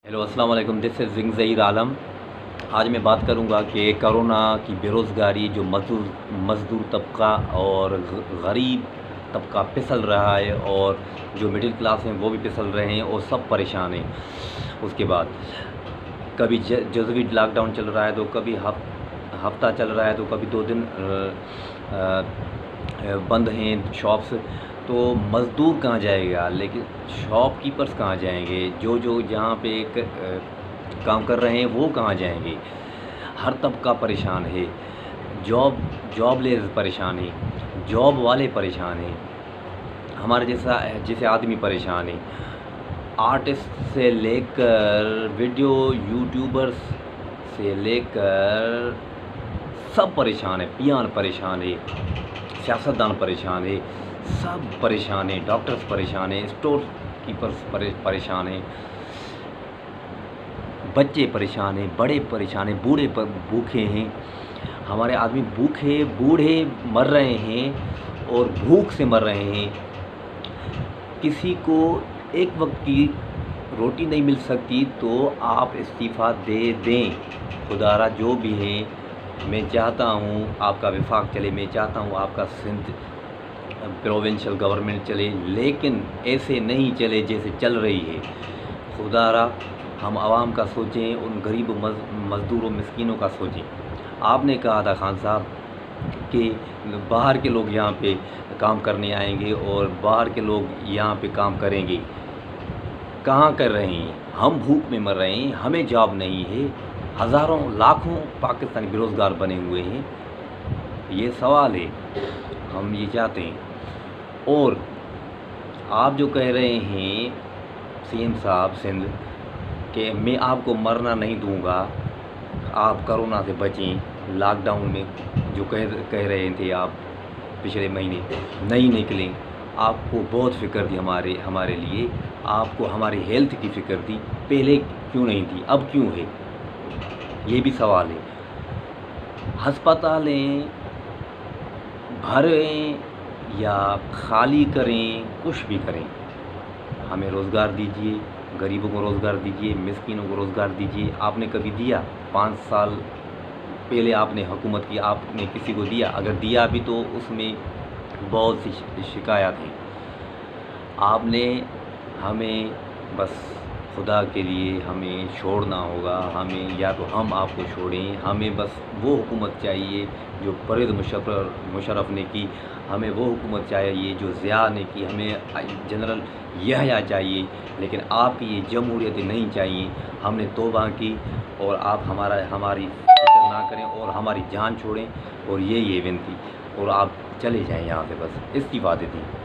Hello अस्सलाम वालेकुम, this is जिंग ज़हीर आलम। आज मैं बात करूंगा कि कोरोना की बेरोज़गारी जो मज़दूर तबका और गरीब तबका फिसल रहा है, और जो मिडिल क्लास हैं वो भी फिसल रहे हैं और सब परेशान हैं। उसके बाद कभी जज़वी लॉकडाउन चल रहा है, तो कभी हफ्ता चल रहा है, तो कभी 2 दिन बंद हैं शॉप्स। तो मज़दूर कहाँ जाएगा, लेकिन शॉपकीपर्स कहाँ जाएंगे? जो जो जहाँ पे काम कर रहे हैं वो कहाँ जाएंगे? हर तबका परेशान है। जॉबलेस परेशान है, जॉब वाले परेशान हैं, हमारे जैसे आदमी परेशान है। आर्टिस्ट से लेकर वीडियो यूट्यूबर्स से लेकर सब परेशान है। पियान परेशान है, सियासतदान परेशान है, सब परेशान हैं। डॉक्टर्स परेशान हैं, स्टोर कीपर्स परेशान हैं, बच्चे परेशान हैं, बड़े परेशान हैं, बूढ़े भूखे हैं। हमारे आदमी भूखे बूढ़े मर रहे हैं और भूख से मर रहे हैं। किसी को एक वक्त की रोटी नहीं मिल सकती, तो आप इस्तीफ़ा दे दें। खुदारा जो भी है, मैं चाहता हूँ आपका वफाक चले, मैं चाहता हूँ आपका सिंध प्रोविंशियल गवर्नमेंट चले, लेकिन ऐसे नहीं चले जैसे चल रही है। खुदारा हम आवाम का सोचें, उन गरीब मज़दूरों मिस्कीनों का सोचें। आपने कहा था खान साहब कि बाहर के लोग यहाँ पे काम करने आएंगे और बाहर के लोग यहाँ पे काम करेंगे। कहाँ कर रहे हैं? हम भूख में मर रहे हैं, हमें जॉब नहीं है। हज़ारों लाखों पाकिस्तानी बेरोज़गार बने हुए हैं। ये सवाल है, हम ये चाहते हैं। और आप जो कह रहे हैं सीएम साहब सिंध कि मैं आपको मरना नहीं दूंगा, आप कोरोना से बचें। लॉकडाउन में जो कह रहे थे आप पिछले महीने नहीं निकलें, आपको बहुत फ़िक्र थी हमारे लिए, आपको हमारी हेल्थ की फ़िक्र थी। पहले क्यों नहीं थी, अब क्यों है? ये भी सवाल है। हस्पतालें भरें या खाली करें, कुछ भी करें, हमें रोज़गार दीजिए, गरीबों को रोज़गार दीजिए, मिस्कीनों को रोज़गार दीजिए। आपने कभी दिया? 5 साल पहले आपने हुकूमत की, आपने किसी को दिया? अगर दिया भी तो उसमें बहुत सी शिकायत हैं। आपने हमें बस खुदा के लिए हमें छोड़ना होगा। हमें या तो हम आपको छोड़ें, हमें बस वो हुकूमत चाहिए जो परवेज़ मुशर्रफ ने की। हमें वो हुकूमत चाहिए जो ज़िया ने की। हमें जनरल यहया चाहिए, लेकिन आपकी ये जमहूरियत नहीं चाहिए। हमने तौबा की, और आप हमारी फिक्र ना करें और हमारी जान छोड़ें, और ये विनती, और आप चले जाएं यहाँ से, बस इस्तीफ़ा दे दें।